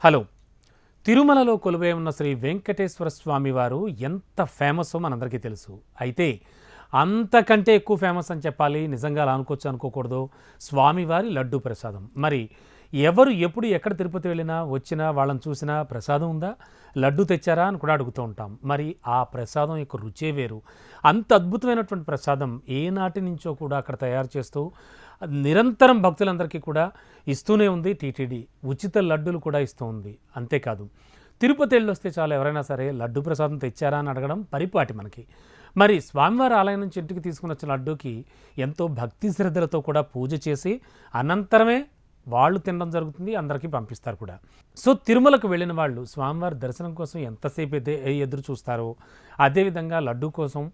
Hello. తిరుమలలో కొలువై ఉన్న శ్రీ వెంకటేశ్వర స్వామి వారు ఎంత ఫేమస్సో మనందరికీ తెలుసు. అయితే అంతకంటే ఎక్కువ ఫేమస్ అని చెప్పాలి, నిజంగా అలా అనుకోవచ్చు అనుకోకూడదు, స్వామివారి లడ్డూ ప్రసాదం. మరి ఎవరు ఎప్పుడు ఎక్కడ తిరుపతి వెళ్ళినా వచ్చినా వాళ్ళని చూసినా ప్రసాదం ఉందా, లడ్డు తెచ్చారా అని కూడా అడుగుతూ ఉంటాం. మరి ఆ ప్రసాదం యొక్క రుచే వేరు. అంత అద్భుతమైనటువంటి ప్రసాదం ఏనాటి నుంచో కూడా అక్కడ తయారు చేస్తూ నిరంతరం భక్తులందరికీ కూడా ఇస్తూనే ఉంది టీటీడీ. ఉచిత లడ్డూలు కూడా ఇస్తూ ఉంది. అంతేకాదు, తిరుపతి వెళ్ళొస్తే చాలు ఎవరైనా సరే లడ్డు ప్రసాదం తెచ్చారా అని అడగడం పరిపాటి మనకి. మరి స్వామివారి ఆలయం నుంచి ఇంటికి తీసుకుని వచ్చిన లడ్డూకి ఎంతో భక్తి శ్రద్ధలతో కూడా పూజ చేసి అనంతరమే వాళ్ళు తినడం జరుగుతుంది, అందరికీ పంపిస్తారు కూడా. సో తిరుమలకు వెళ్ళిన వాళ్ళు స్వామివారి దర్శనం కోసం ఎంతసేపు అయితే ఎదురు చూస్తారో, అదేవిధంగా లడ్డు కోసం,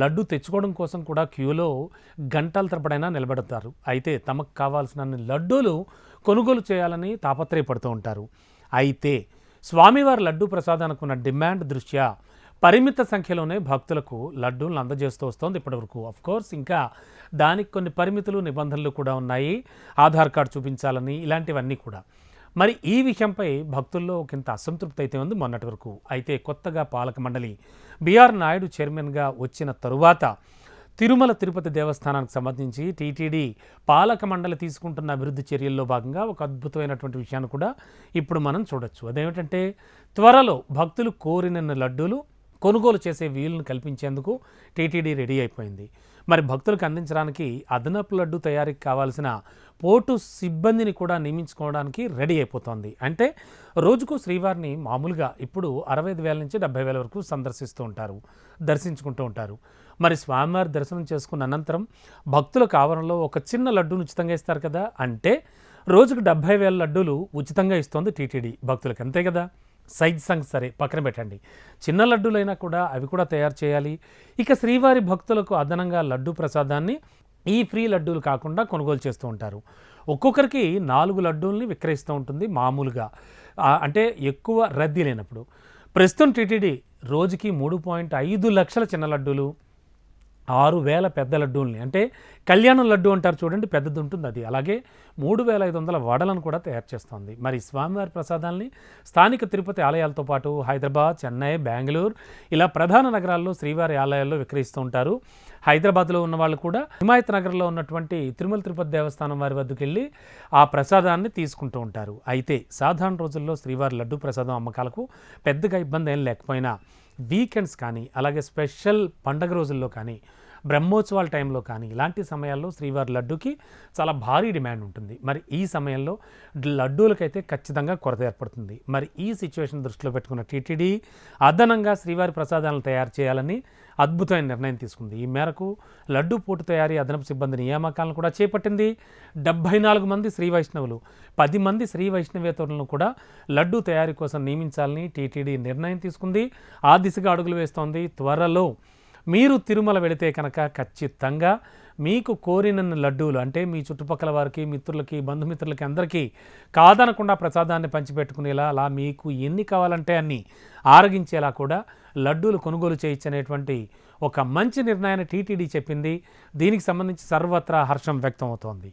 లడ్డు తెచ్చుకోవడం కోసం కూడా క్యూలో గంటల తరబడైనా నిలబడతారు. అయితే తమకు కావాల్సిన లడ్డూలు కొనుగోలు చేయాలని తాపత్రయపడుతూ ఉంటారు. అయితే స్వామివారి లడ్డు ప్రసాదానికి ఉన్న డిమాండ్ దృష్ట్యా పరిమిత సంఖ్యలోనే భక్తులకు లడ్డూలను అందజేస్తూ వస్తోంది ఇప్పటివరకు. కోర్స్ ఇంకా దానికి కొన్ని పరిమితులు, నిబంధనలు కూడా ఉన్నాయి. ఆధార్ కార్డు చూపించాలని, ఇలాంటివన్నీ కూడా. మరి ఈ విషయంపై భక్తుల్లో ఒకంత అసంతృప్తి అయితే ఉంది మొన్నటి వరకు. అయితే కొత్తగా పాలక మండలి బిఆర్ నాయుడు చైర్మన్గా వచ్చిన తరువాత తిరుమల తిరుపతి దేవస్థానానికి సంబంధించి టీటీడీ పాలక మండలి తీసుకుంటున్న అభివృద్ధి చర్యల్లో భాగంగా ఒక అద్భుతమైనటువంటి విషయాన్ని కూడా ఇప్పుడు మనం చూడొచ్చు. అదేమిటంటే, త్వరలో భక్తులు కోరిన లడ్డూలు కొనుగోలు చేసే వీలును కల్పించేందుకు టీటీడీ రెడీ అయిపోయింది. మరి భక్తులకు అందించడానికి అదనపు లడ్డు తయారీకి కావాల్సిన పోటు సిబ్బందిని కూడా నియమించుకోవడానికి రెడీ అయిపోతోంది. అంటే రోజుకు శ్రీవారిని మామూలుగా ఇప్పుడు 65,000 నుంచి 70,000 వరకు దర్శించుకుంటూ ఉంటారు. మరి స్వామివారి దర్శనం చేసుకున్న అనంతరం భక్తులకు ఆవరణలో ఒక చిన్న లడ్డూను ఉచితంగా ఇస్తారు కదా. అంటే రోజుకు 70,000 లడ్డూలు ఉచితంగా ఇస్తోంది టీటీడీ భక్తులకు. అంతే కదా. సైజ్ సంగ్ సరే పక్కన పెట్టండి, చిన్న లడ్డూలైనా కూడా అవి కూడా తయారు చేయాలి. ఇక శ్రీవారి భక్తులకు అదనంగా లడ్డు ప్రసాదాన్ని ఈ ఫ్రీ లడ్డూలు కాకుండా కొనుగోలు చేస్తూ ఉంటారు. ఒక్కొక్కరికి 4 లడ్డూల్ని విక్రయిస్తూ ఉంటుంది మామూలుగా, అంటే ఎక్కువ రద్దీ లేనప్పుడు. ప్రస్తుతం టీటీడీ రోజుకి 3.5 లక్షల చిన్న లడ్డూలు, 6,000 పెద్ద లడ్డూల్ని, అంటే కళ్యాణం లడ్డు అంటారు చూడండి, పెద్దది ఉంటుంది అది, అలాగే 3,500 వడలను కూడా తయారు చేస్తోంది. మరి స్వామివారి ప్రసాదాల్ని స్థానిక తిరుపతి ఆలయాలతో పాటు హైదరాబాద్, చెన్నై, బెంగళూరు ఇలా ప్రధాన నగరాల్లో శ్రీవారి ఆలయాల్లో విక్రయిస్తూ ఉంటారు. హైదరాబాద్లో ఉన్న వాళ్ళు కూడా హిమాయత్ నగర్లో ఉన్నటువంటి తిరుమల తిరుపతి దేవస్థానం వారి వద్దకు వెళ్ళి ఆ ప్రసాదాన్ని తీసుకుంటూ ఉంటారు. అయితే సాధారణ రోజుల్లో శ్రీవారి లడ్డు ప్రసాదం అమ్మకాలకు పెద్దగా ఇబ్బంది ఏం లేకపోయినా వీకెండ్స్ కానీ, అలాగే స్పెషల్ పండగ రోజుల్లో కానీ, బ్రహ్మోత్సవాల టైంలో కానీ, ఇలాంటి సమయాల్లో శ్రీవారి లడ్డూకి చాలా భారీ డిమాండ్ ఉంటుంది. మరి ఈ సమయంలో లడ్డూలకైతే ఖచ్చితంగా కొరత ఏర్పడుతుంది. మరి ఈ సిచ్యువేషన్ దృష్టిలో పెట్టుకున్న టీటీడీ అదనంగా శ్రీవారి ప్రసాదాలను తయారు చేయాలని అద్భుతమైన నిర్ణయం తీసుకుంది. ఈ మేరకు లడ్డూ పోటు తయారీ అదనపు సిబ్బంది నియామకాలను కూడా చేపట్టింది. 74 మంది శ్రీ వైష్ణవులు, 10 మంది శ్రీ వైష్ణవేతరులను కూడా లడ్డూ తయారీ కోసం నియమించాలని టీటీడీ నిర్ణయం తీసుకుంది. ఆ దిశగా అడుగులు వేస్తోంది. త్వరలో మీరు తిరుమల వెళితే కనుక ఖచ్చితంగా మీకు కోరిన లడ్డూలు, అంటే మీ చుట్టుపక్కల వారికి, మిత్రులకి, బంధుమిత్రులకి అందరికీ కాదనకుండా ప్రసాదాన్ని పంచిపెట్టుకునేలా, అలా మీకు ఎన్ని కావాలంటే అన్ని ఆరగించేలా కూడా లడ్డూలు కొనుగోలు చేయొచ్చనేటువంటి ఒక మంచి నిర్ణయాన్ని టీటీడీ చెప్పింది. దీనికి సంబంధించి సర్వత్రా హర్షం వ్యక్తం అవుతోంది.